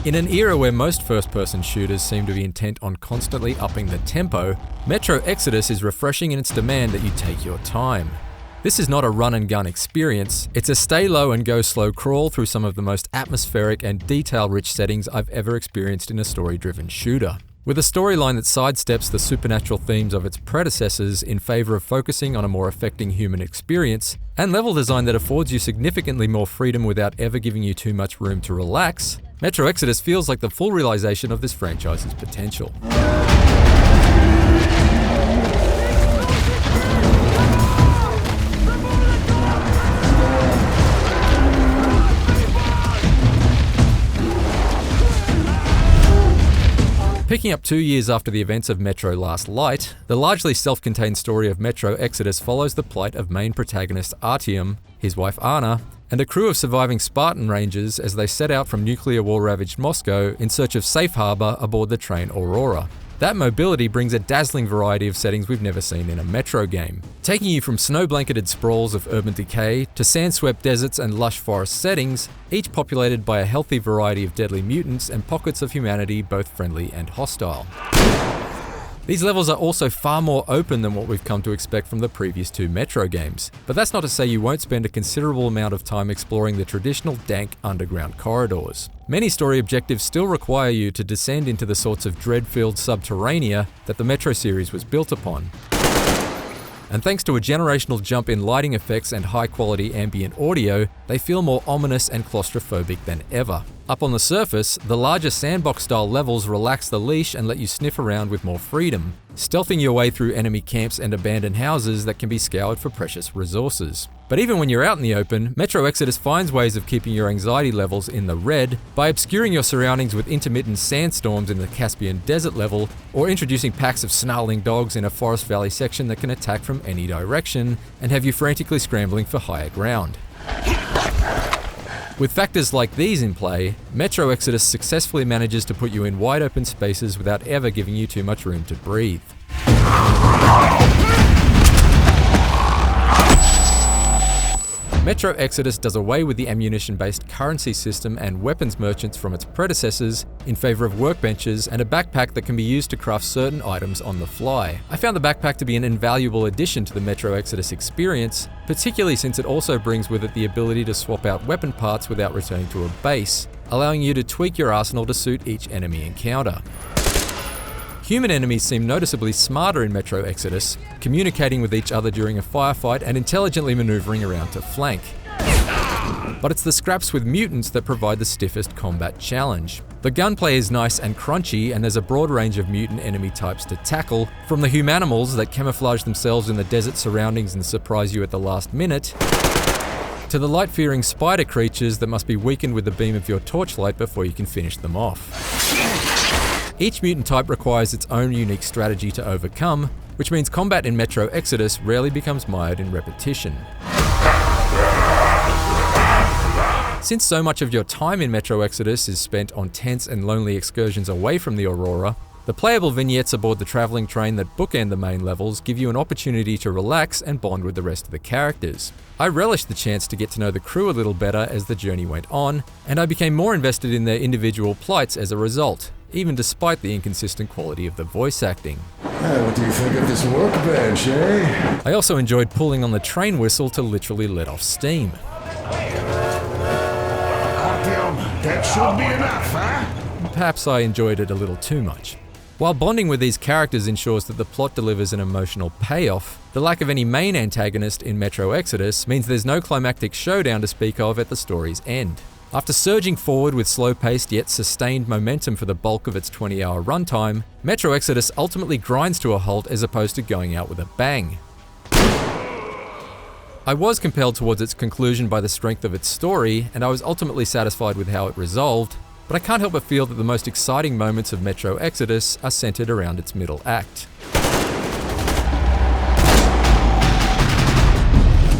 In an era where most first-person shooters seem to be intent on constantly upping the tempo, Metro Exodus is refreshing in its demand that you take your time. This is not a run-and-gun experience, it's a stay-low-and-go-slow crawl through some of the most atmospheric and detail-rich settings I've ever experienced in a story-driven shooter. With a storyline that sidesteps the supernatural themes of its predecessors in favour of focusing on a more affecting human experience, and level design that affords you significantly more freedom without ever giving you too much room to relax, Metro Exodus feels like the full realisation of this franchise's potential. Picking up 2 years after the events of Metro Last Light, the largely self-contained story of Metro Exodus follows the plight of main protagonist Artyom, his wife Anna, and a crew of surviving Spartan Rangers as they set out from nuclear war-ravaged Moscow in search of safe harbour aboard the train Aurora. That mobility brings a dazzling variety of settings we've never seen in a Metro game, taking you from snow-blanketed sprawls of urban decay to sand-swept deserts and lush forest settings, each populated by a healthy variety of deadly mutants and pockets of humanity both friendly and hostile. These levels are also far more open than what we've come to expect from the previous 2 Metro games, but that's not to say you won't spend a considerable amount of time exploring the traditional dank underground corridors. Many story objectives still require you to descend into the sorts of dread-filled subterranea that the Metro series was built upon. And thanks to a generational jump in lighting effects and high-quality ambient audio, they feel more ominous and claustrophobic than ever. Up on the surface, the larger sandbox-style levels relax the leash and let you sniff around with more freedom, stealthing your way through enemy camps and abandoned houses that can be scoured for precious resources. But even when you're out in the open, Metro Exodus finds ways of keeping your anxiety levels in the red by obscuring your surroundings with intermittent sandstorms in the Caspian Desert level, or introducing packs of snarling dogs in a forest valley section that can attack from any direction and have you frantically scrambling for higher ground. With factors like these in play, Metro Exodus successfully manages to put you in wide open spaces without ever giving you too much room to breathe. Metro Exodus does away with the ammunition-based currency system and weapons merchants from its predecessors in favour of workbenches and a backpack that can be used to craft certain items on the fly. I found the backpack to be an invaluable addition to the Metro Exodus experience, particularly since it also brings with it the ability to swap out weapon parts without returning to a base, allowing you to tweak your arsenal to suit each enemy encounter. Human enemies seem noticeably smarter in Metro Exodus, communicating with each other during a firefight and intelligently maneuvering around to flank. But it's the scraps with mutants that provide the stiffest combat challenge. The gunplay is nice and crunchy, and there's a broad range of mutant enemy types to tackle, from the humanimals that camouflage themselves in the desert surroundings and surprise you at the last minute, to the light-fearing spider creatures that must be weakened with the beam of your torchlight before you can finish them off. Each mutant type requires its own unique strategy to overcome, which means combat in Metro Exodus rarely becomes mired in repetition. Since so much of your time in Metro Exodus is spent on tense and lonely excursions away from the Aurora, the playable vignettes aboard the travelling train that bookend the main levels give you an opportunity to relax and bond with the rest of the characters. I relished the chance to get to know the crew a little better as the journey went on, and I became more invested in their individual plights as a result, even despite the inconsistent quality of the voice acting. What do you think of this workbench, eh? I also enjoyed pulling on the train whistle to literally let off steam. That should be enough, huh? Perhaps I enjoyed it a little too much. While bonding with these characters ensures that the plot delivers an emotional payoff, the lack of any main antagonist in Metro Exodus means there's no climactic showdown to speak of at the story's end. After surging forward with slow-paced yet sustained momentum for the bulk of its 20-hour runtime, Metro Exodus ultimately grinds to a halt as opposed to going out with a bang. I was compelled towards its conclusion by the strength of its story, and I was ultimately satisfied with how it resolved, but I can't help but feel that the most exciting moments of Metro Exodus are centered around its middle act.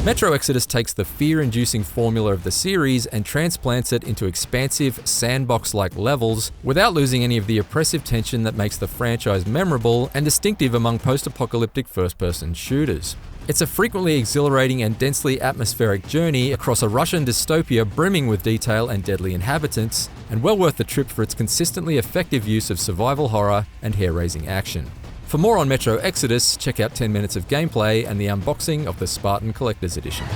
Metro Exodus takes the fear-inducing formula of the series and transplants it into expansive, sandbox-like levels without losing any of the oppressive tension that makes the franchise memorable and distinctive among post-apocalyptic first-person shooters. It's a frequently exhilarating and densely atmospheric journey across a Russian dystopia brimming with detail and deadly inhabitants, and well worth the trip for its consistently effective use of survival horror and hair-raising action. For more on Metro Exodus, check out 10 minutes of gameplay and the unboxing of the Spartan Collector's Edition.